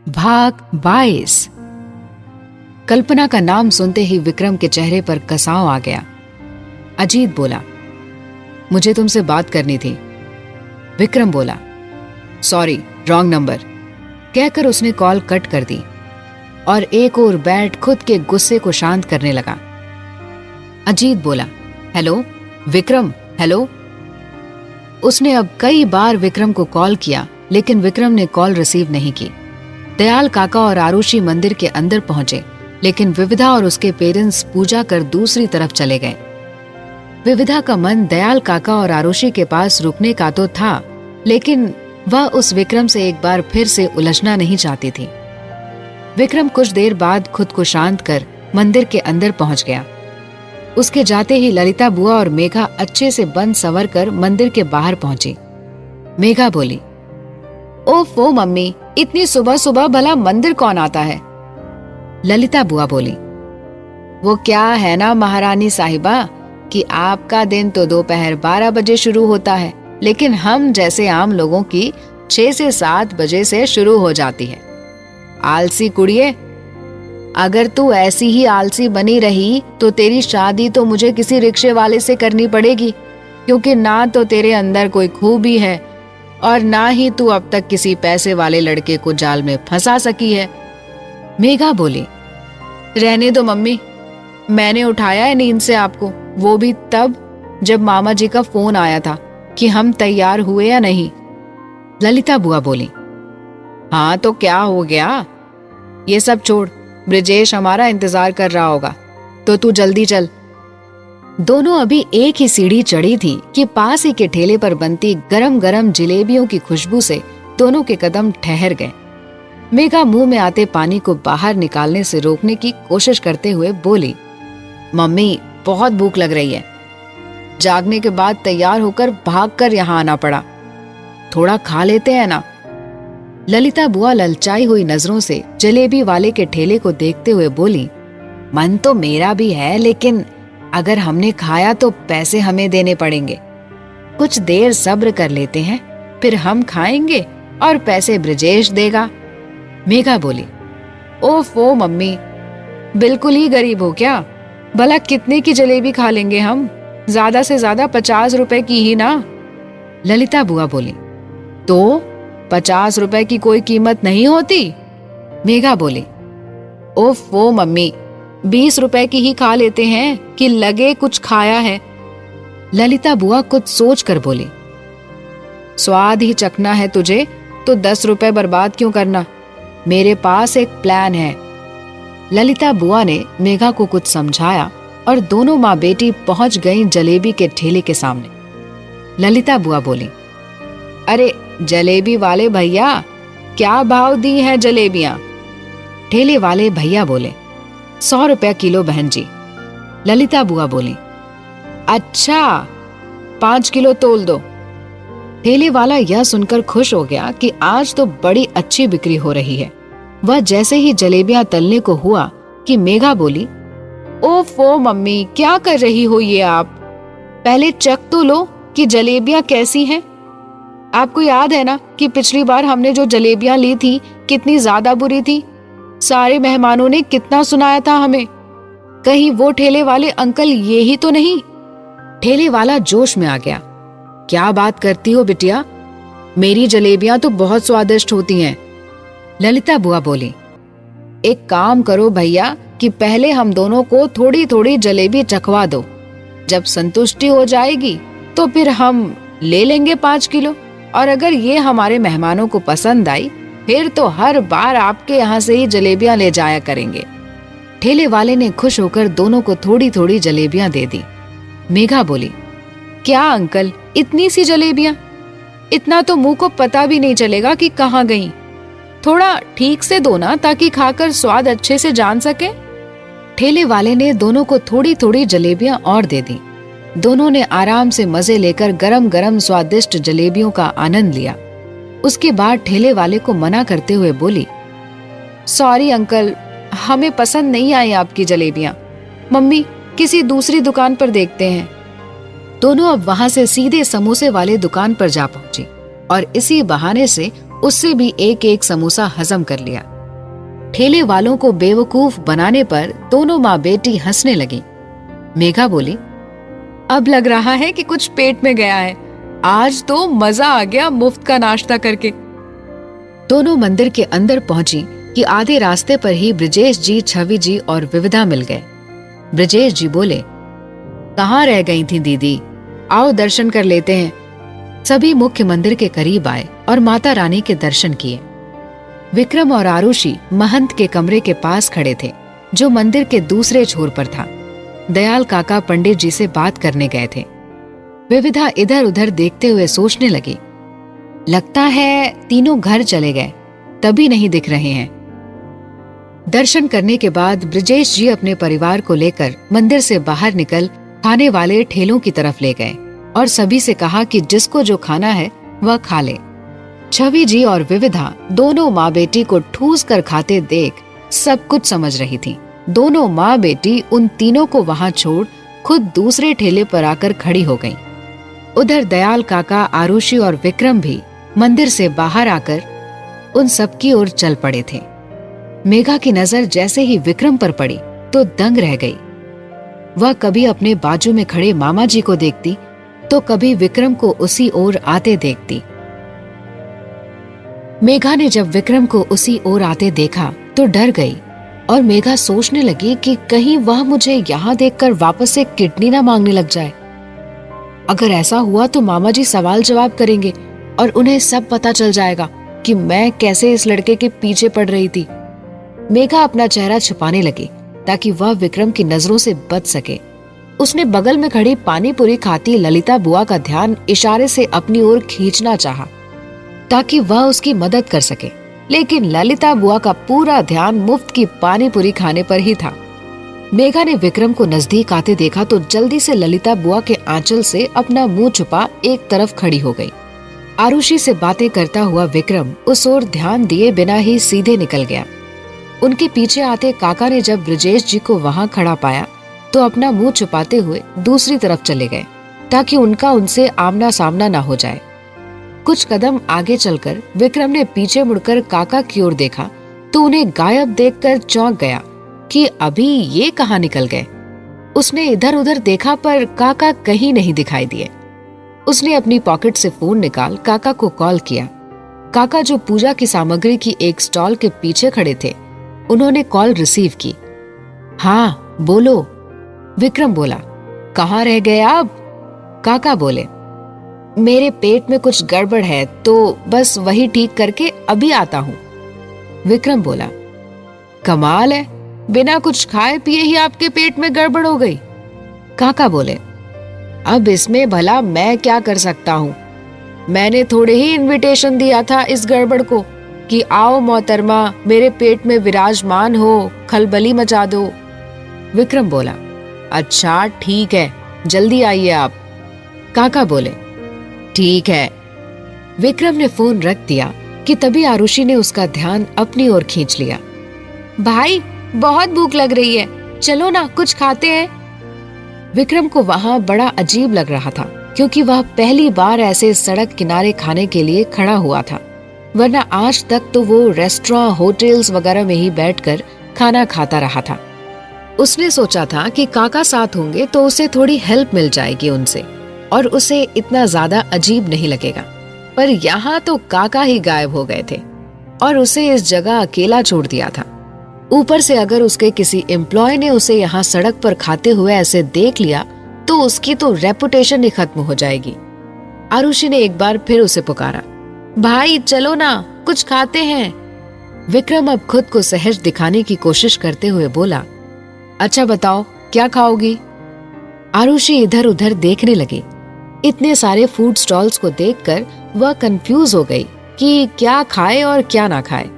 भाग 22। कल्पना का नाम सुनते ही विक्रम के चेहरे पर कसाव आ गया। अजीत बोला, मुझे तुमसे बात करनी थी। विक्रम बोला, सॉरी, रॉन्ग नंबर, कहकर उसने कॉल कट कर दी और एक और बैठ खुद के गुस्से को शांत करने लगा। अजीत बोला, हेलो विक्रम, हेलो। उसने अब कई बार विक्रम को कॉल किया, लेकिन विक्रम ने कॉल रिसीव नहीं की। दयाल काका और आरुषि मंदिर के अंदर पहुंचे, लेकिन विविधा और उसके पेरेंट्स पूजा कर दूसरी तरफ चले गए। विविधा का मन दयाल काका और आरुषि के पास रुकने का तो था, लेकिन वह उस विक्रम से एक बार फिर से उलझना नहीं चाहती थी। विक्रम कुछ देर बाद खुद को शांत कर मंदिर के अंदर पहुंच गया। उसके जाते ही ललिता बुआ और मेघा अच्छे से बंद संवर कर मंदिर के बाहर पहुंची। मेघा बोली, ओफो मम्मी, इतनी सुबह सुबह भला मंदिर कौन आता है? ललिता बुआ बोली, वो क्या है ना महारानी साहिबा कि आपका दिन तो दोपहर 12 बजे शुरू होता है, लेकिन हम जैसे आम लोगों की 6 से 7 बजे से शुरू हो जाती है। आलसी कुड़िए, अगर तू ऐसी ही आलसी बनी रही तो तेरी शादी तो मुझे किसी रिक्शे वाले से करनी पड़ेगी, क्योंकि ना तो तेरे अंदर कोई खूबी है और ना ही तू अब तक किसी पैसे वाले लड़के को जाल में फंसा सकी है। मेघा बोली, रहने दो मम्मी, मैंने उठाया है नींद से आपको, वो भी तब जब मामा जी का फोन आया था कि हम तैयार हुए या नहीं। ललिता बुआ बोली, हाँ तो क्या हो गया, ये सब छोड़, ब्रिजेश हमारा इंतजार कर रहा होगा, तो तू जल्दी चल। दोनों अभी एक ही सीढ़ी चढ़ी थी कि पास ही के ठेले पर बनती गरम गरम जलेबियों की खुशबू से दोनों के कदम ठहर गए। मेघा मुंह में आते पानी को बाहर निकालने से रोकने की कोशिश करते हुए बोली, मम्मी बहुत भूख लग रही है, जागने के बाद तैयार होकर भागकर यहाँ आना पड़ा, थोड़ा खा लेते हैं ना। ललिता बुआ ललचाई हुई नजरों से जलेबी वाले के ठेले को देखते हुए बोली, मन तो मेरा भी है, लेकिन अगर हमने खाया तो पैसे हमें देने पड़ेंगे। कुछ देर सब्र कर लेते हैं, फिर हम खाएंगे और पैसे ब्रिजेश देगा। मेघा बोली, ओफो मम्मी, बिल्कुल ही गरीब हो क्या? भला कितने की जलेबी खा लेंगे हम? ज्यादा से ज्यादा 50 रुपए की ही ना। ललिता बुआ बोली, तो 50 रुपए की कोई कीमत नहीं होती? मेघा बोली, ओफो मम्मी, 20 रुपए की ही खा लेते हैं कि लगे कुछ खाया है। ललिता बुआ कुछ सोच कर बोली, स्वाद ही चखना है तुझे तो 10 रुपए बर्बाद क्यों करना, मेरे पास एक प्लान है। ललिता बुआ ने मेघा को कुछ समझाया और दोनों माँ बेटी पहुंच गईं जलेबी के ठेले के सामने। ललिता बुआ बोली, अरे जलेबी वाले भैया, क्या भाव दी हैं जलेबियां? ठेले वाले भैया बोले, 100 रुपया किलो बहन जी। ललिता बुआ बोली, अच्छा 5 किलो तोल दो। ठेले वाला यह सुनकर खुश हो गया कि आज तो बड़ी अच्छी बिक्री हो रही है। वह जैसे ही जलेबियां तलने को हुआ कि मेघा बोली, ओफो मम्मी, क्या कर रही हो ये आप? पहले चख तो लो कि जलेबियां कैसी हैं। आपको याद है ना कि पिछली बार हमने जो जलेबियां ली थी कितनी ज्यादा बुरी थी, सारे मेहमानों ने कितना सुनाया था हमें। कहीं वो ठेले वाले अंकल ये ही तो नहीं? ठेले वाला जोश में आ गया, क्या बात करती हो बिटिया, मेरी जलेबियां तो बहुत स्वादिष्ट होती हैं। ललिता बुआ बोली, एक काम करो भैया कि पहले हम दोनों को थोड़ी थोड़ी जलेबी चखवा दो, जब संतुष्टि हो जाएगी तो फिर हम ले लेंगे 5 किलो, और अगर ये हमारे मेहमानों को पसंद आई फिर तो हर बार आपके यहाँ से ही जलेबियां ले जाया करेंगे। ठेले वाले ने खुश होकर दोनों को थोड़ी थोड़ी जलेबियां दे दी। मेघा बोली, क्या अंकल, इतनी सी जलेबियां? इतना तो मुंह को पता भी नहीं चलेगा कि कहाँ गई। थोड़ा ठीक से दो ना, ताकि खाकर स्वाद अच्छे से जान सके। ठेले वाले ने दोनों को थोड़ी थोड़ी जलेबियां और दे दी। दोनों ने आराम से मजे लेकर गरम गरम स्वादिष्ट जलेबियों का आनंद लिया। उसके बाद ठेले वाले को मना करते हुए बोली, सॉरी अंकल, हमें पसंद नहीं आई आपकी जलेबियां, मम्मी किसी दूसरी दुकान पर देखते हैं। दोनों अब वहां से सीधे समोसे वाले दुकान पर जा पहुंची और इसी बहाने से उससे भी एक एक समोसा हजम कर लिया। ठेले वालों को बेवकूफ बनाने पर दोनों माँ बेटी हंसने लगी। मेघा बोली, अब लग रहा है कि कुछ पेट में गया है। आज तो मजा आ गया मुफ्त का नाश्ता करके। दोनों मंदिर के अंदर पहुंची कि आधे रास्ते पर ही ब्रजेश जी, छवि जी और विविधा मिल गए। ब्रजेश जी बोले, कहाँ रह गई थी दीदी, आओ दर्शन कर लेते हैं। सभी मुख्य मंदिर के करीब आए और माता रानी के दर्शन किए। विक्रम और आरुषि महंत के कमरे के पास खड़े थे, जो मंदिर के दूसरे छोर पर था। दयाल काका पंडित जी से बात करने गए थे। विविधा इधर उधर देखते हुए सोचने लगी, लगता है तीनों घर चले गए, तभी नहीं दिख रहे हैं। दर्शन करने के बाद ब्रजेश जी अपने परिवार को लेकर मंदिर से बाहर निकल खाने वाले ठेलों की तरफ ले गए और सभी से कहा कि जिसको जो खाना है वह खा ले। छवि जी और विविधा दोनों माँ बेटी को ठूस कर खाते देख सब कुछ समझ रही थी। दोनों माँ बेटी उन तीनों को वहां छोड़ खुद दूसरे ठेले पर आकर खड़ी हो गईं। उधर दयाल काका, आरुषि और विक्रम भी मंदिर से बाहर आकर उन सबकी ओर चल पड़े थे। मेघा की नजर जैसे ही विक्रम पर पड़ी तो दंग रह गई। वह कभी अपने बाजू में खड़े मामा जी को देखती तो कभी विक्रम को उसी ओर आते देखती। मेघा ने जब विक्रम को उसी ओर आते देखा तो डर गई और मेघा सोचने लगी कि कहीं वह मुझे यहाँ देखकर वापस से किडनी ना मांगने लग जाए। अगर ऐसा हुआ तो मामा जी सवाल जवाब करेंगे और उन्हें सब पता चल जाएगा कि मैं कैसे इस लड़के के पीछे पड़ रही थी। मेघा अपना चेहरा छुपाने लगी ताकि वह विक्रम की नजरों से बच सके। उसने बगल में खड़ी पानी पूरी खाती ललिता बुआ का ध्यान इशारे से अपनी ओर खींचना चाहा ताकि वह उसकी मदद कर सके, लेकिन ललिता बुआ का पूरा ध्यान मुफ्त की पानी पूरी खाने पर ही था। मेघा ने विक्रम को नजदीक आते देखा तो जल्दी से ललिता बुआ के आंचल से अपना मुंह छुपा एक तरफ खड़ी हो गई। आरुषि से बातें करता हुआ विक्रम उस ओर ध्यान दिए बिना ही सीधे निकल गया। उनके पीछे आते काका ने जब ब्रजेश जी को वहां खड़ा पाया तो अपना मुंह छुपाते हुए दूसरी तरफ चले गए ताकि उनका उनसे आमना सामना ना हो जाए। कुछ कदम आगे चलकर विक्रम ने पीछे मुड़कर काका की ओर देखा तो उन्हें गायब देखकर चौंक गया कि अभी ये कहाँ निकल गए। उसने इधर उधर देखा पर काका कहीं नहीं दिखाई दिए। उसने अपनी पॉकेट से फोन निकाल काका को कॉल किया। काका जो पूजा की सामग्री की एक स्टॉल के पीछे खड़े थे, उन्होंने कॉल रिसीव की। हाँ बोलो, विक्रम बोला। कहाँ रह गए आप? काका बोले, मेरे पेट में कुछ गड़बड़ है तो बस वही ठीक करके अभी आता हूँ। विक्रम बोला, कमाल है, बिना कुछ खाए पिए ही आपके पेट में गड़बड़ हो गई। काका बोले, अब इसमें भला मैं क्या कर सकता हूँ, मैंने थोड़े ही इनविटेशन दिया था इस गड़बड़ को कि आओ मोहतरमा मेरे पेट में विराजमान हो, खलबली मचा दो। विक्रम बोला, अच्छा ठीक है, जल्दी आइए आप। काका बोले, ठीक है। विक्रम ने फोन रख दिया कि तभी आरुषि ने उसका ध्यान अपनी ओर खींच लिया। भाई बहुत भूख लग रही है, चलो ना कुछ खाते हैं। विक्रम को वहां बड़ा अजीब लग रहा था क्योंकि वह पहली बार ऐसे सड़क किनारे खाने के लिए खड़ा हुआ था, वरना आज तक तो वो रेस्टोरेंट, होटल्स वगैरह में ही बैठकर खाना खाता रहा था। उसने सोचा था कि काका साथ होंगे तो उसे थोड़ी हेल्प मिल जाएगी उनसे और उसे इतना ज्यादा अजीब नहीं लगेगा, पर यहाँ तो काका ही गायब हो गए थे और उसे इस जगह अकेला छोड़ दिया था। ऊपर से अगर उसके किसी एम्प्लॉय ने उसे यहाँ सड़क पर खाते हुए ऐसे देख लिया तो उसकी तो रेपुटेशन ही खत्म हो जाएगी। आरुषि ने एक बार फिर उसे पुकारा, भाई चलो ना कुछ खाते हैं। विक्रम अब खुद को सहज दिखाने की कोशिश करते हुए बोला, अच्छा बताओ क्या खाओगी? आरुषि इधर उधर देखने लगी। इतने सारे फूड स्टॉल्स को देखकर वह कंफ्यूज हो गई कि क्या खाए और क्या ना खाए।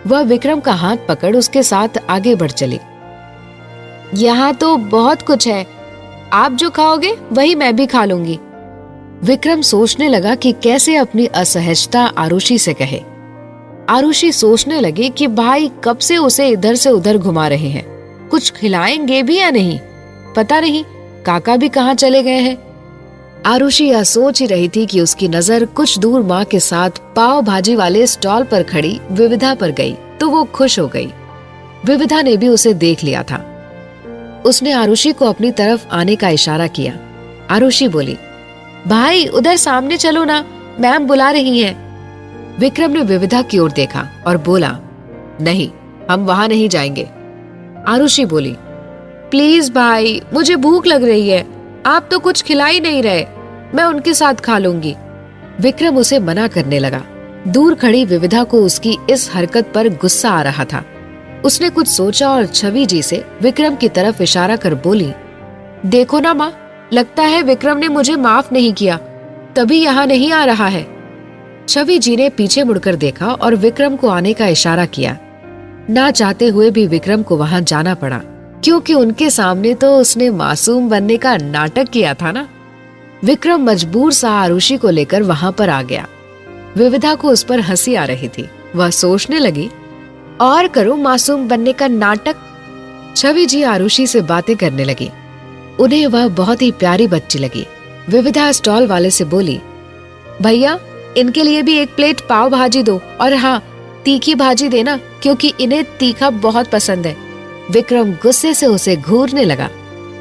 वह विक्रम का हाथ पकड़ उसके साथ आगे बढ़ चली। यहाँ तो बहुत कुछ है, आप जो खाओगे वही मैं भी खा लूंगी। विक्रम सोचने लगा कि कैसे अपनी असहजता आरुषि से कहे। आरुषि सोचने लगी कि भाई कब से उसे इधर से उधर घुमा रहे हैं, कुछ खिलाएंगे भी या नहीं, पता नहीं काका भी कहाँ चले गए हैं। आरुषि यह सोच ही रही थी कि उसकी नजर कुछ दूर माँ के साथ पाव भाजी वाले स्टॉल पर खड़ी विविधा पर गई तो वो खुश हो गई। विविधा ने भी उसे देख लिया था। उसने आरुषि को अपनी तरफ आने का इशारा किया। आरुषि बोली, भाई उधर सामने चलो ना, मैम बुला रही हैं। विक्रम ने विविधा की ओर देखा और बोला, नहीं, हम वहां नहीं जाएंगे। आरुषि बोली, प्लीज भाई, मुझे भूख लग रही है, आप तो कुछ खिला ही नहीं रहे, मैं उनके साथ खा लूंगी। विक्रम उसे मना करने लगा। दूर खड़ी विविधा को उसकी इस हरकत पर गुस्सा आ रहा था। उसने कुछ सोचा और छवि जी से विक्रम की तरफ इशारा कर बोली, देखो ना माँ, लगता है विक्रम ने मुझे माफ नहीं किया, तभी यहाँ नहीं आ रहा है। छवि जी ने पीछे मुड़कर देखा और विक्रम को आने का इशारा किया। ना चाहते हुए भी विक्रम को वहां जाना पड़ा, क्योंकि उनके सामने तो उसने मासूम बनने का नाटक किया था ना। विक्रम मजबूर सा आरुषि को लेकर वहां पर आ गया। विविधा को उस पर हंसी आ रही थी। वह सोचने लगी, और करो मासूम बनने का नाटक। छवि जी आरुषि से बातें करने लगी। उन्हें वह बहुत ही प्यारी बच्ची लगी। विविधा स्टॉल वाले से बोली, भैया इनके लिए भी एक प्लेट पाव भाजी दो, और हाँ, तीखी भाजी देना, क्योंकि इन्हें तीखा बहुत पसंद है। विक्रम गुस्से से उसे घूरने लगा,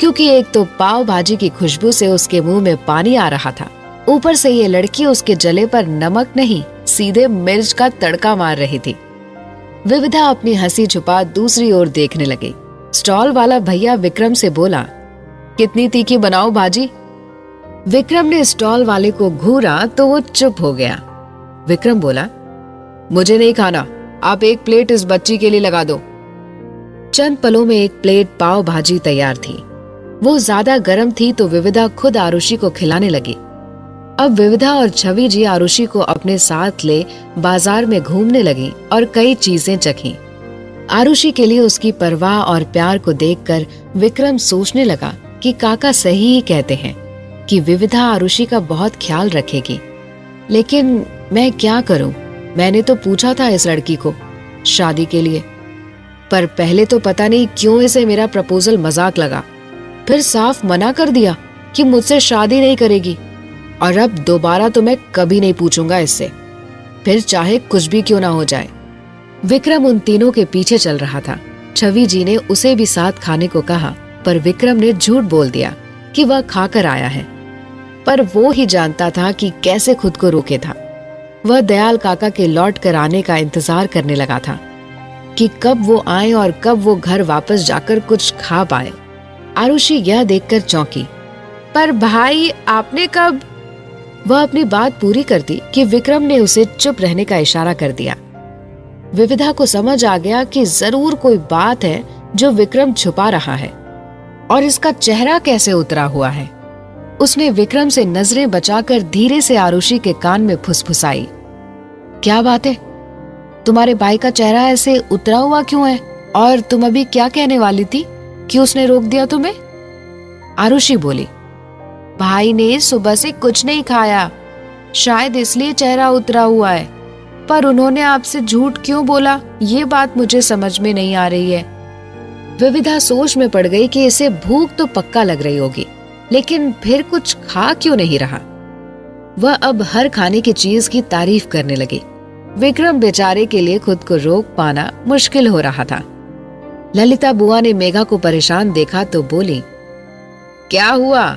क्योंकि एक तो पाव भाजी की खुशबू से उसके मुंह में पानी आ रहा था, ऊपर से ये लड़की उसके जले पर नमक नहीं, सीधे मिर्च का तड़का मार रही थी। विविधा अपनी हंसी छुपा दूसरी ओर देखने लगी। स्टॉल वाला भैया विक्रम से बोला, कितनी तीखी बनाओ भाजी? विक्रम ने स्टॉल वाले को घूरा तो वो चुप हो गया। विक्रम बोला, मुझे नहीं खाना, आप एक प्लेट इस बच्ची के लिए लगा दो। चंद पलों में एक प्लेट पाव भाजी तैयार थी। वो ज्यादा गर्म थी तो विविधा खुद आरुषि को खिलाने लगी। अब विविधा और छवि जी आरुषि को अपने साथ ले बाजार में घूमने लगी और कई चीजें चखीं। आरुषि के लिए उसकी परवाह और प्यार को देखकर विक्रम सोचने लगा कि काका सही ही कहते हैं कि विविधा आरुषि का बहुत ख्याल रखेगी। लेकिन मैं क्या करूं? मैंने तो पूछा था इस लड़की को शादी के लिए, पर पहले तो पता नहीं क्यों इसे मेरा प्रपोजल मजाक लगा, फिर साफ मना कर दिया कि मुझसे शादी नहीं करेगी, और अब दोबारा तो मैं कभी नहीं पूछूंगा इससे, फिर चाहे कुछ भी क्यों ना हो जाए। विक्रम उन तीनों के पीछे चल रहा था। छवि जी ने उसे भी साथ खाने को कहा, पर विक्रम ने झूठ बोल दिया कि वह खाकर आया है, पर वो ही जानता था कि कैसे खुद को रोके था। वह दयाल काका के लौट कर आने का इंतजार करने लगा था कि कब वो आए और कब वो घर वापस जाकर कुछ खा पाए। आरुषि यह देखकर चौंकी, पर भाई आपने कब? वह अपनी बात पूरी करती कि विक्रम ने उसे चुप रहने का इशारा कर दिया। विविधा को समझ आ गया कि जरूर कोई बात है जो विक्रम छुपा रहा है, और इसका चेहरा कैसे उतरा हुआ है। उसने विक्रम से नजरें बचाकर धीरे से आरुषि के कान में फुसफुसाई, क्या बात है? तुम्हारे भाई का चेहरा ऐसे उतरा हुआ क्यों है? और तुम अभी क्या कहने वाली थी कि उसने रोक दिया तुम्हें? आरुषि बोली, भाई ने सुबह से कुछ नहीं खाया, शायद इसलिए चेहरा उतरा हुआ है, पर उन्होंने आपसे झूठ क्यों बोला, ये बात मुझे समझ में नहीं आ रही है। विविधा सोच में पड़ गई कि इसे भूख तो पक्का लग रही होगी, लेकिन फिर कुछ खा क्यों नहीं रहा। वह अब हर खाने की चीज की तारीफ करने लगी। विक्रम बेचारे के लिए खुद को रोक पाना मुश्किल हो रहा था। ललिता बुआ ने मेघा को परेशान देखा तो बोली, क्या हुआ,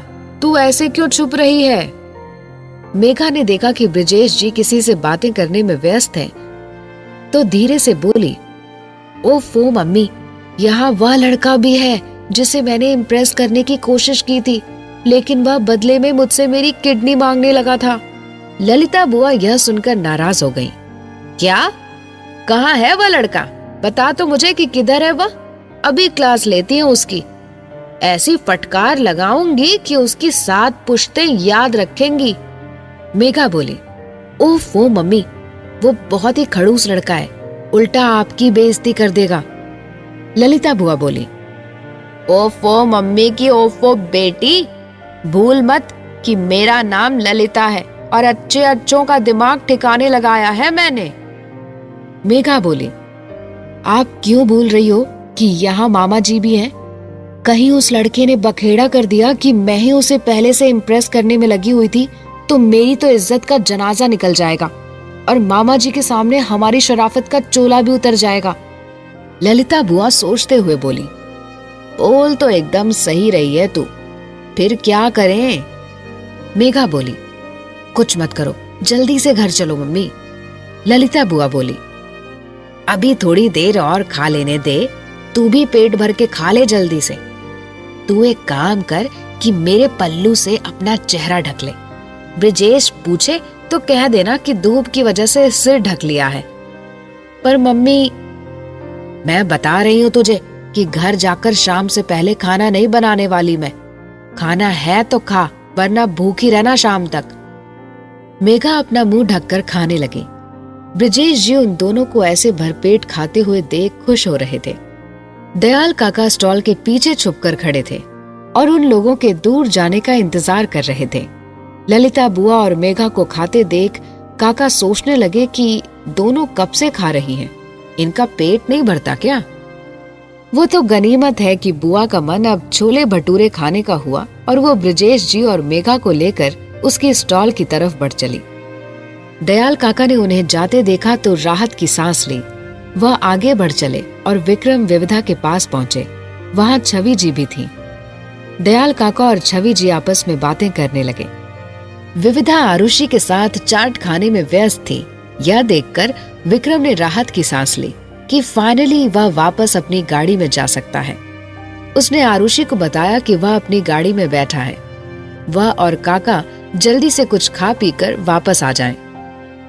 तू ऐसे क्यों छुप रही है? मेघा ने देखा कि ब्रिजेश जी किसी से बातें करने में व्यस्त हैं, तो धीरे से बोली, ओफो मम्मी, यहाँ वह लड़का भी है जिसे मैंने इम्प्रेस करने की कोशिश की थी, लेकिन वह बदले में मुझसे मेरी किडनी मांगने लगा था। ललिता बुआ यह सुनकर नाराज हो गई। क्या? कहाँ है वह लड़का? बता तो मुझे कि किधर है वह, अभी क्लास लेती है उसकी। ऐसी फटकार लगाऊंगी कि उसकी 7 पुश्तें याद रखेंगी। मेघा बोली, ओफो मम्मी, वो बहुत ही खड़ूस लड़का है, उल्टा आपकी बेइज्जती कर देगा। ललिता बुआ बोली, ओफो मम्मी की ओफो बेटी, भूल मत कि मेरा नाम ललिता है और अच्छे अच्छों का दिमाग ठिकाने लगाया है मैंने। मेघा बोली, आप क्यों भूल रही हो कि यहाँ मामा जी भी हैं? कहीं उस लड़के ने बखेड़ा कर दिया कि मैं ही उसे पहले से इम्प्रेस करने में लगी हुई थी, तो मेरी तो इज्जत का जनाजा निकल जाएगा। और मामा जी के सामने हमारी शराफत का चोला भी उतर जाएगा। ललिता बुआ सोचते हुए बोली, बोल तो एकदम सही रही है तू, फिर क्या करें? मेघा बोली, कुछ मत करो, जल्दी से घर चलो मम्मी। ललिता बुआ बोली, अभी थोड़ी देर और खा लेने दे, तू भी पेट भर के खा ले जल्दी से। तू एक काम कर कि मेरे पल्लू से अपना चेहरा ढक ले। ब्रिजेश पूछे तो कह देना कि धूप की वजह से सिर ढक लिया है। पर मम्मी, मैं बता रही हूं तुझे कि घर जाकर शाम से पहले खाना नहीं बनाने वाली मैं। खाना है तो खा, वरना भूखी रहना शाम तक। मेघा अपना मुंह ढककर खाने लगी। ब्रिजेश जी उन दोनों को ऐसे भरपेट खाते हुए देख खुश हो रहे थे। दयाल काका स्टॉल के पीछे छुपकर खड़े थे और उन लोगों के दूर जाने का इंतजार कर रहे थे। ललिता बुआ और मेघा को खाते देख काका सोचने लगे कि दोनों कब से खा रही हैं, इनका पेट नहीं भरता क्या? वो तो गनीमत है कि बुआ का मन अब छोले भटूरे खाने का हुआ और वो ब्रिजेश जी और मेघा को लेकर उसके स्टॉल की तरफ बढ़ चली। दयाल काका ने उन्हें जाते देखा तो राहत की सांस ली। वह आगे बढ़ चले और विक्रम विविधा के पास पहुंचे। वहां छवि जी भी थी। दयाल काका और छवि जी आपस में बातें करने लगे। विविधा आरुषि के साथ चाट खाने में व्यस्त थी। यह देखकर विक्रम ने राहत की सांस ली कि फाइनली वह वापस अपनी गाड़ी में जा सकता है। उसने आरुषि को बताया कि वह अपनी गाड़ी में बैठा है। वह और काका जल्दी से कुछ खा पीकर वापस आ जाएं।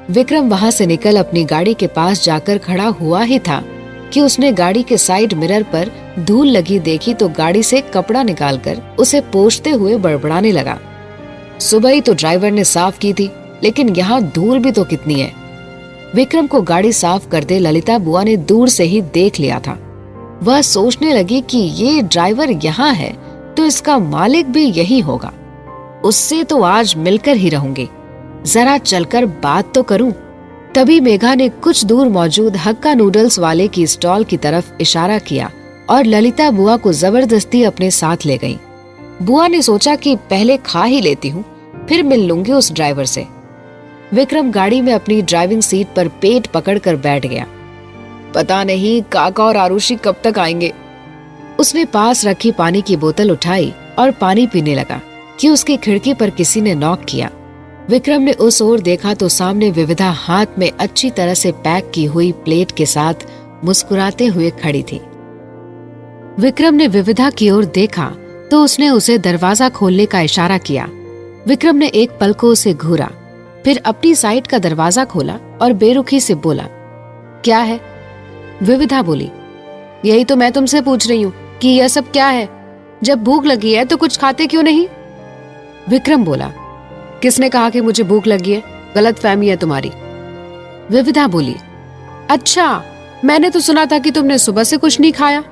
विक्रम वहां से निकल अपनी गाड़ी के पास जाकर खड़ा हुआ ही था कि उसने गाड़ी के साइड मिरर पर धूल लगी देखी तो गाड़ी से कपड़ा निकालकर उसे पोंछते हुए बड़बड़ाने लगा। सुबह ही तो ड्राइवर ने साफ की थी, लेकिन यहाँ धूल भी तो कितनी है। विक्रम को गाड़ी साफ करते ललिता बुआ ने दूर से ही देख लिया था। वह सोचने लगी कि ये ड्राइवर यहाँ है तो इसका मालिक भी यही होगा। उससे तो आज मिलकर ही रहूंगी, जरा चलकर बात तो करूं। तभी मेघा ने कुछ दूर मौजूद हक्का नूडल्स वाले की स्टॉल की तरफ इशारा किया और ललिता बुआ को जबरदस्ती अपने साथ ले गई। बुआ ने सोचा कि पहले खा ही लेती हूँ, फिर मिल लूंगी उस ड्राइवर से। विक्रम गाड़ी में अपनी ड्राइविंग सीट पर पेट पकड़कर बैठ गया। पता नहीं काका और आरुषि कब तक आएंगे। उसने पास रखी पानी की बोतल उठाई और पानी पीने लगा कि उसकी खिड़की पर किसी ने नॉक किया। विक्रम ने उस ओर देखा तो सामने विविधा हाथ में अच्छी तरह से पैक की हुई प्लेट के साथ मुस्कुराते हुए खड़ी थी। विक्रम ने विविधा की ओर देखा तो उसने उसे दरवाजा खोलने का इशारा किया। विक्रम ने एक पल को उसे घूरा, फिर अपनी साइड का दरवाजा खोला और बेरुखी से बोला, क्या है? विविधा बोली, यही तो मैं तुमसे पूछ रही हूँ कि यह सब क्या है? जब भूख लगी है तो कुछ खाते क्यों नहीं? विक्रम बोला, किसने कहा कि मुझे भूख लगी है? गलतफहमी है तुम्हारी। विविधा बोली, अच्छा, मैंने तो सुना था कि तुमने सुबह से कुछ नहीं खाया।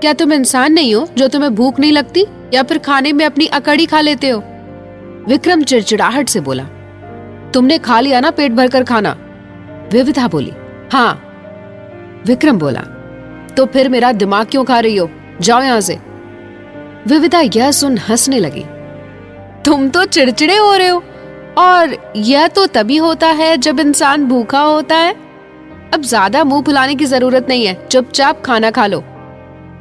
क्या तुम इंसान नहीं हो जो तुम्हें भूख नहीं लगती, या फिर खाने में अपनी अकड़ी खा लेते हो? विक्रम चिड़चिड़ाहट से बोला, तुमने खा लिया ना पेट भरकर खाना? विविधा बोली, हाँ। विक्रम बोला, तो फिर मेरा दिमाग क्यों खा रही हो? जाओ यहां से। विविधा यह सुन हंसने लगी, तुम तो चिड़चिड़े हो रहे हो, और यह तो तभी होता है जब इंसान भूखा होता है। अब ज्यादा मुंह फुलाने की जरूरत नहीं है, चुपचाप खाना खा लो।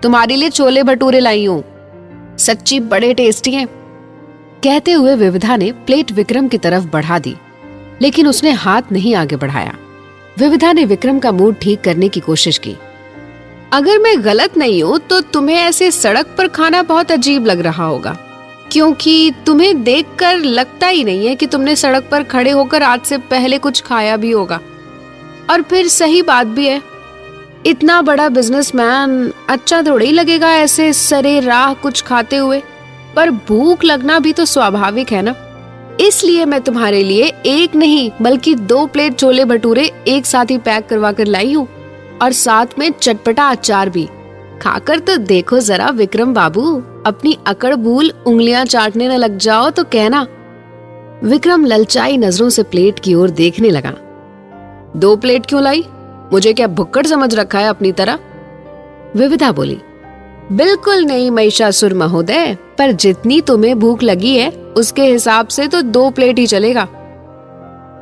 तुम्हारे लिए छोले भटूरे लाई हूं, सच्ची बड़े टेस्टी हैं। कहते हुए विविधा ने प्लेट विक्रम की तरफ बढ़ा दी, लेकिन उसने हाथ नहीं आगे बढ़ाया। विविधा ने विक्रम का मूड ठीक करने की कोशिश की। अगर मैं गलत नहीं हूं तो तुम्हें ऐसे सड़क पर खाना बहुत अजीब लग रहा होगा, क्योंकि तुम्हें देखकर लगता ही नहीं है कि तुमने सड़क पर खड़े होकर आज से पहले कुछ खाया भी होगा। और फिर सही बात भी है, इतना बड़ा बिजनेसमैन अच्छा थोड़ा ही लगेगा ऐसे सरे राह कुछ खाते हुए। पर भूख लगना भी तो स्वाभाविक है ना, इसलिए मैं तुम्हारे लिए एक नहीं बल्कि 2 प्लेट छोले भटूरे एक साथ ही पैक करवा कर लाई हूँ, और साथ में चटपटा अचार भी। खाकर तो देखो जरा विक्रम बाबू, अपनी अकड़ भूल उंगलियां चाटने न लग जाओ तो कहना। विक्रम ललचाई नजरों से प्लेट की ओर देखने लगा। 2 प्लेट क्यों लाई? मुझे क्या भुक्कड़ समझ रखा है अपनी तरह? विविधा बोली, बिल्कुल नहीं महिषासुर महोदय, पर जितनी तुम्हें भूख लगी है उसके हिसाब से तो 2 प्लेट ही चलेगा।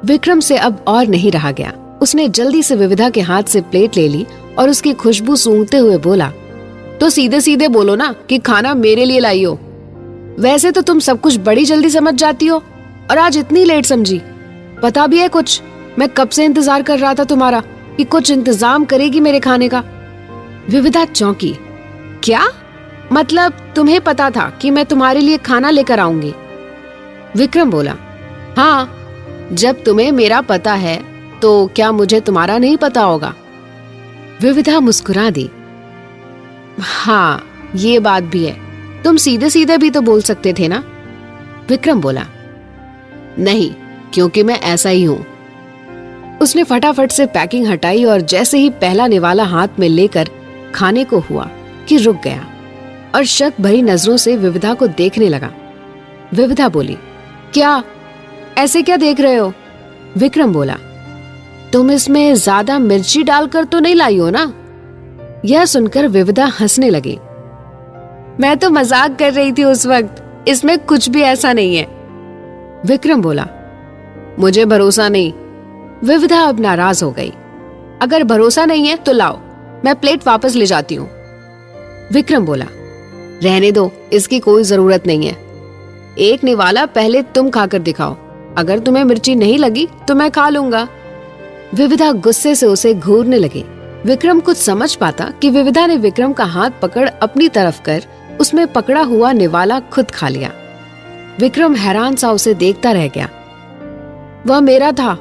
विक्रम से अब और नहीं रहा गया। उसने जल्दी से विविधा के हाथ से प्लेट ले ली और उसकी खुशबू सूंघते हुए बोला, तो सीधे सीधे बोलो ना कि खाना मेरे लिए लाई हो। वैसे तो तुम सब कुछ बड़ी जल्दी समझ जाती हो और आज इतनी लेट समझी। पता भी है कुछ, मैं कब से इंतजार कर रहा था तुम्हारा कि कुछ इंतजाम करेगी मेरे खाने का। विविधा चौंकी। क्या मतलब तुम्हें पता था कि मैं तुम्हारे लिए खाना लेकर आऊंगी? विक्रम बोला, हाँ, जब तुम्हें मेरा पता है तो क्या मुझे तुम्हारा नहीं पता होगा? विविधा मुस्कुरा दी। हाँ, ये बात भी है, तुम सीधे सीधे भी तो बोल सकते थे ना? विक्रम बोला, नहीं, क्योंकि मैं ऐसा ही हूं। उसने फटाफट से पैकिंग हटाई और जैसे ही पहला निवाला हाथ में लेकर खाने को हुआ कि रुक गया और शक भरी नजरों से विविधा को देखने लगा। विविधा बोली, क्या ऐसे क्या देख रहे हो? विक्रम बोला, तुम इसमें ज्यादा मिर्ची डालकर तो नहीं लाई हो ना? यह सुनकर विविधा हंसने लगी। मैं तो मजाक कर रही थी उस वक्त, इसमें कुछ भी ऐसा नहीं है। विक्रम बोला, मुझे भरोसा नहीं। विविधा अब नाराज हो गई। अगर भरोसा नहीं है तो लाओ, मैं प्लेट वापस ले जाती हूँ। विक्रम बोला, रहने दो, इसकी कोई जरूरत नहीं है। एक निवाला पहले तुम खाकर दिखाओ, अगर तुम्हें मिर्ची नहीं लगी तो मैं खा लूंगा। विविधा गुस्से से उसे घूरने लगी। विक्रम कुछ समझ पाता कि विविधा ने विक्रम का हाथ पकड़ अपनी तरफ कर उसमें पकड़ा हुआ निवाला खुद खा लिया। विक्रम हैरान सा उसे देखता रह गया। वह मेरा था।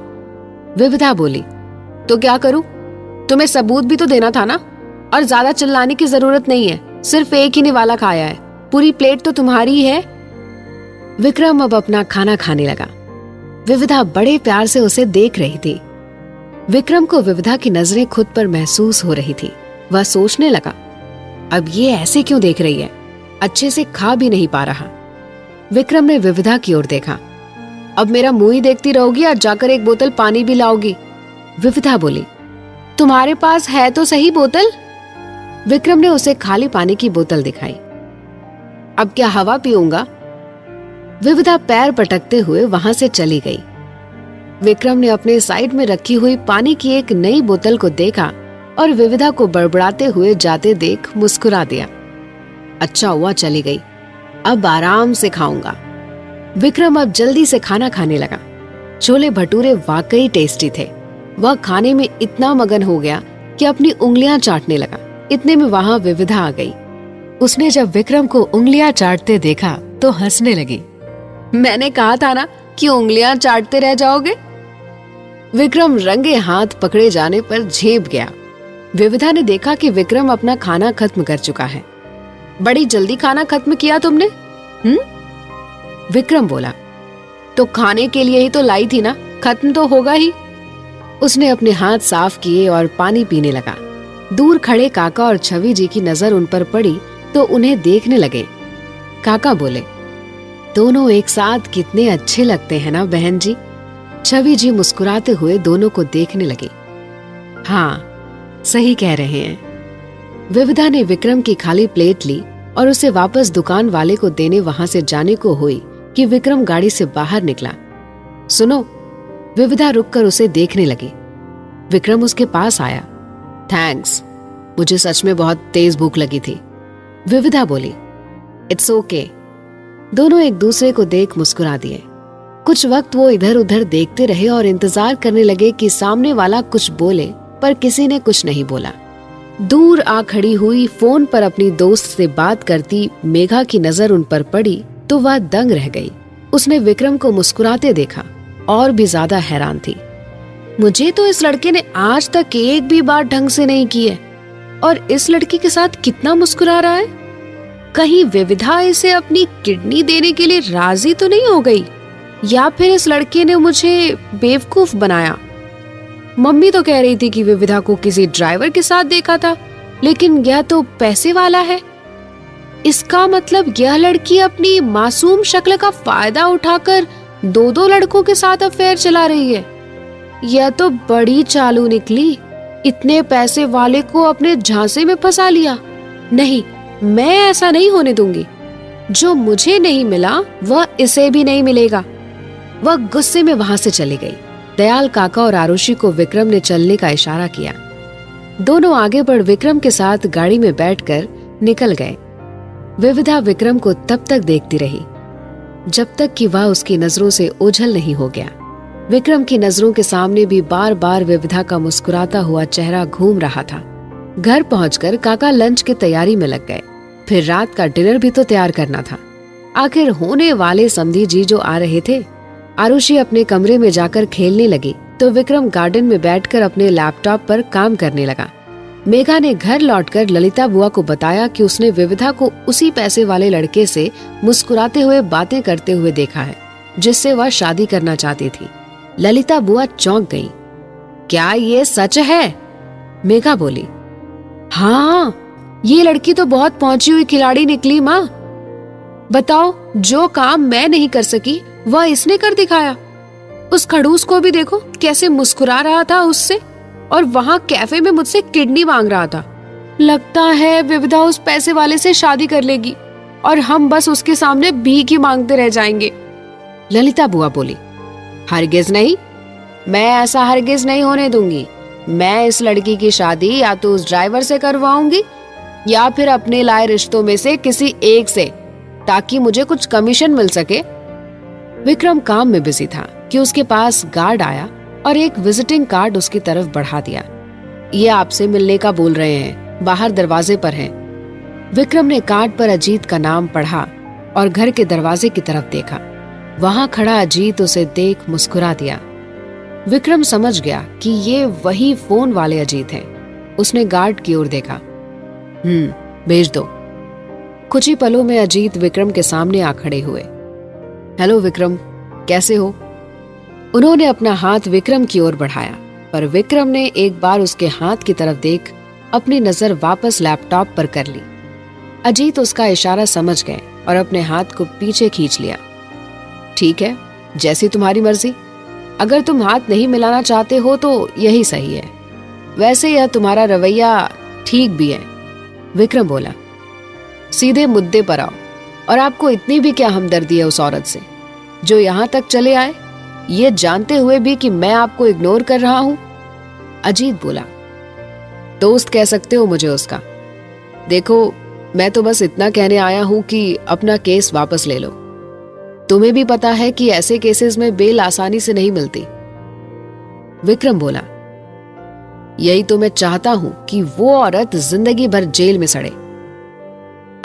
विविधा बोली, तो क्या करूं? तुम्हें सबूत भी तो देना था ना। और ज्यादा चिल्लाने की जरूरत नहीं है, सिर्फ एक ही निवाला खाया है, पूरी प्लेट तो तुम्हारी है। विक्रम अब अपना खाना खाने लगा। विविधा बड़े प्यार से उसे देख रही थी। विक्रम को विविधा की नजरें खुद पर महसूस हो रही थी। वह सोचने लगा, अब ये ऐसे क्यों देख रही है, अच्छे से खा भी नहीं पा रहा। विक्रम ने विविधा की ओर देखा। अब मेरा मुंह ही देखती रहोगी या जाकर एक बोतल पानी भी लाओगी? विविधा बोली, तुम्हारे पास है तो सही बोतल। विक्रम ने उसे खाली पानी की बोतल दिखाई। अब क्या हवा पीऊंगा? विविधा पैर पटकते हुए वहां से चली गई। विक्रम ने अपने साइड में रखी हुई पानी की एक नई बोतल को देखा और विविधा को बड़बड़ाते हुए जाते देख मुस्कुरा दिया। अच्छा हुआ चली गई, अब आराम से खाऊंगा। विक्रम अब जल्दी से खाना खाने लगा। छोले भटूरे वाकई टेस्टी थे। वह खाने में इतना मगन हो गया कि अपनी उंगलियां चाटने लगा। इतने में वहां विविधा आ गई। उसने जब विक्रम को उंगलियां चाटते देखा तो हंसने लगी। मैंने कहा था ना कि उंगलियां चाटते रह जाओगे। विक्रम रंगे हाथ पकड़े जाने पर झेप गया। विविधा ने देखा कि विक्रम अपना खाना खत्म कर चुका है। बड़ी जल्दी खाना खत्म किया तुमने? विक्रम बोला, तो खाने के लिए ही तो लाई थी ना, खत्म तो होगा ही। उसने अपने हाथ साफ किए और पानी पीने लगा। दूर खड़े काका और छवि जी की नजर उन पर पड़ी तो उन्हें देखने लगे। काका बोले, दोनों एक साथ कितने अच्छे लगते हैं ना बहन जी। छवि जी मुस्कुराते हुए दोनों को देखने लगी। हाँ, सही कह रहे हैं। विविधा ने विक्रम की खाली प्लेट ली और उसे वापस दुकान वाले को देने वहां से जाने को हुई कि विक्रम गाड़ी से बाहर निकला। सुनो, विविधा रुककर उसे देखने लगी। विक्रम उसके पास आया। थैंक्स, मुझे सच में बहुत तेज भूख लगी थी। विविधा बोली, इट्स ओके। दोनों एक दूसरे को देख मुस्कुरा दिए। कुछ वक्त वो इधर उधर देखते रहे और इंतजार करने लगे कि सामने वाला कुछ बोले, पर किसी ने कुछ नहीं बोला। दूर आ खड़ी हुई फोन पर अपनी दोस्त से बात करती मेघा की नजर उन पर पड़ी तो वह दंग रह गई। उसने विक्रम को मुस्कुराते देखा और भी ज्यादा हैरान थी। मुझे तो इस लड़के ने आज तक एक भी बात ढंग से नहीं की है और इस लड़की के साथ कितना मुस्कुरा रहा है। कहीं विविधा इसे अपनी किडनी देने के लिए राजी तो नहीं हो गई, या फिर इस लड़के ने मुझे बेवकूफ बनाया। मम्मी तो कह रही थी कि विविधा को किसी ड्राइवर के साथ देखा था, लेकिन यह तो पैसे वाला है। इसका मतलब यह लड़की अपनी मासूम शक्ल का फायदा उठाकर दो दो लड़कों के साथ अफेयर चला रही है। यह तो बड़ी चालू निकली। इतने पैसे वाले को अपने झांसे में फंसा लिया। नहीं, मैं ऐसा नहीं होने दूंगी। जो मुझे नहीं मिला वह इसे भी नहीं मिलेगा। वह गुस्से में वहां से चली गई। दयाल काका और आरुषि को विक्रम ने चलने का इशारा किया। दोनों आगे बढ़ विक्रम के साथ गाड़ी में बैठकर निकल गए। विविधा विक्रम को तब तक देखती रही जब तक कि वह उसकी नजरों से ओझल नहीं हो गया। विक्रम की नजरों के सामने भी बार बार विविधा का मुस्कुराता हुआ चेहरा घूम रहा था। घर पहुंचकर काका लंच की तैयारी में लग गए। फिर रात का डिनर भी तो तैयार करना था। आखिर होने वाले समधी जी जो आ रहे थे। आरुषि अपने कमरे में जाकर खेलने लगी तो विक्रम गार्डन में बैठकर अपने लैपटॉप पर काम करने लगा। मेघा ने घर लौटकर ललिता बुआ को बताया कि उसने विविधा को उसी पैसे वाले लड़के से मुस्कुराते हुए बातें करते हुए देखा है जिससे वह शादी करना चाहती थी। ललिता बुआ चौंक गई। क्या ये सच है? मेघा बोली। हाँ, ये लड़की तो बहुत पहुंची हुई खिलाड़ी निकली माँ। बताओ, जो काम मैं नहीं कर सकी वह इसने कर दिखाया। उस खड़ूस को भी देखो कैसे मुस्कुरा रहा था उससे, और वहां कैफे में मुझसे किडनी मांग रहा था। लगता है विविधा उस पैसे वाले से शादी कर लेगी और हम बस उसके सामने भीख ही मांगते रह जाएंगे। ललिता बुआ बोली। हरगिज नहीं, मैं ऐसा हरगिज नहीं होने दूंगी। मैं इस लड़की की शादी या तो उस ड्राइवर से करवाऊंगी या फिर अपने लाए रिश्तों में से किसी एक से, ताकि मुझे कुछ कमीशन मिल सके। विक्रम काम में बिजी था कि उसके पास गार्ड आया और एक विजिटिंग कार्ड उसकी तरफ बढ़ा दिया। ये आपसे मिलने का बोल रहे हैं, बाहर दरवाजे पर हैं। विक्रम ने कार्ड पर अजीत का नाम पढ़ा और घर के दरवाजे की तरफ देखा। वहां खड़ा अजीत उसे देख मुस्कुरा दिया। विक्रम समझ गया कि ये वही फोन वाले अजीत हैं। उसने गार्ड की ओर देखा। भेज दो। कुछ ही पलों में अजीत विक्रम के सामने आ खड़े हुए। हेलो विक्रम, कैसे हो? उन्होंने अपना हाथ विक्रम की ओर बढ़ाया, पर विक्रम ने एक बार उसके हाथ की तरफ देख अपनी नजर वापस लैपटॉप पर कर ली। अजीत उसका इशारा समझ गए और अपने हाथ को पीछे खींच लिया। ठीक है, जैसी तुम्हारी मर्जी। अगर तुम हाथ नहीं मिलाना चाहते हो तो यही सही है। वैसे यह तुम्हारा रवैया ठीक भी है। विक्रम बोला। सीधे मुद्दे पर आओ। और आपको इतनी भी क्या हमदर्दी है उस औरत से जो यहाँ तक चले आए, ये जानते हुए भी कि मैं आपको इग्नोर कर रहा हूँ? अजीत बोला। दोस्त कह सकते हो मुझे उसका। देखो, मैं तो बस इतना कहने आया हूँ कि अपना केस वापस ले लो। तुम्हें भी पता है कि ऐसे केसेस में बेल आसानी से नहीं मिलती। विक्रम बोला। यही तो मैं चाहता हूं कि वो औरत जिंदगी भर जेल में सड़े।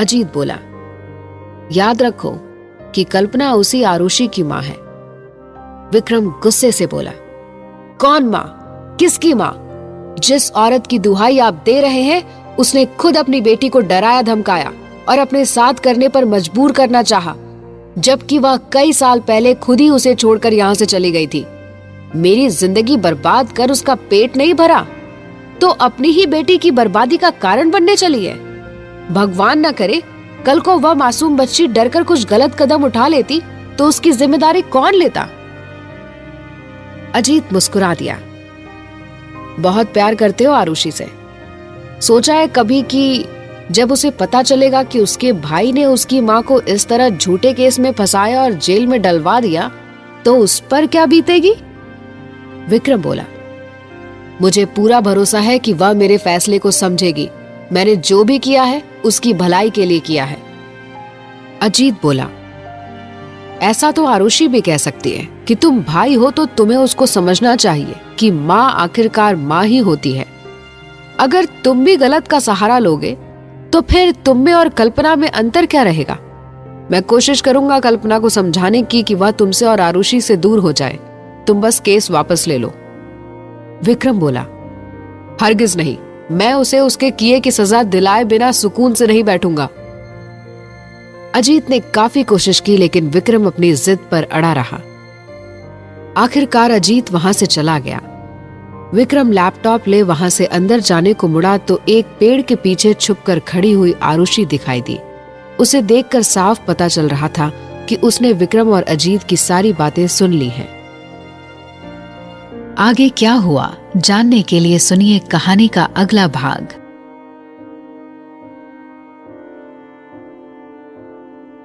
अजीत बोला। याद रखो कि कल्पना उसी आरुषि की मां है। विक्रम गुस्से से बोला। कौन मां? किसकी मां? जिस औरत की दुहाई आप दे रहे हैं उसने खुद अपनी बेटी को डराया धमकाया और अपने साथ करने पर मजबूर करना चाहा, जबकि वह कई साल पहले खुद ही उसे छोड़कर यहां से चली गई थी। मेरी जिंदगी बर्बाद कर उसका पेट नहीं भरा तो अपनी ही बेटी की बर्बादी का कारण बनने चली है। भगवान न करे कल को वह मासूम बच्ची डरकर कुछ गलत कदम उठा लेती तो उसकी जिम्मेदारी कौन लेता? अजीत मुस्कुरा दिया। बहुत प्यार करते हो आरुषि से? सोचा है कभी कि जब उसे पता चलेगा कि उसके भाई ने उसकी मां को इस तरह झूठे केस में फंसाया और जेल में डलवा दिया तो उस पर क्या बीतेगी? विक्रम बोला। मुझे पूरा भरोसा है कि वह मेरे फैसले को समझेगी। मैंने जो भी किया है उसकी भलाई के लिए किया है। अजीत बोला। ऐसा तो आरुषि भी कह सकती है कि तुम भाई हो तो तुम्हें उसको समझना चाहिए कि माँ आखिरकार माँ ही होती है। अगर तुम भी गलत का सहारा लोगे तो फिर तुम में और कल्पना में अंतर क्या रहेगा? मैं कोशिश करूंगा कल्पना को समझाने की कि वह तुमसे और आरुषि से दूर हो जाए। तुम बस केस वापस ले लो। विक्रम बोला। हरगिज नहीं, मैं उसे उसके किए की सजा दिलाए बिना सुकून से नहीं बैठूंगा। अजीत ने काफी कोशिश की लेकिन विक्रम अपनी जिद पर अड़ा रहा। आखिरकार अजीत वहां से चला गया। विक्रम लैपटॉप ले वहां से अंदर जाने को मुड़ा तो एक पेड़ के पीछे छुपकर खड़ी हुई आरुषि दिखाई दी। उसे देखकर साफ पता चल रहा था कि उसने विक्रम और अजीत की सारी बातें सुन ली हैं। आगे क्या हुआ जानने के लिए सुनिए कहानी का अगला भाग।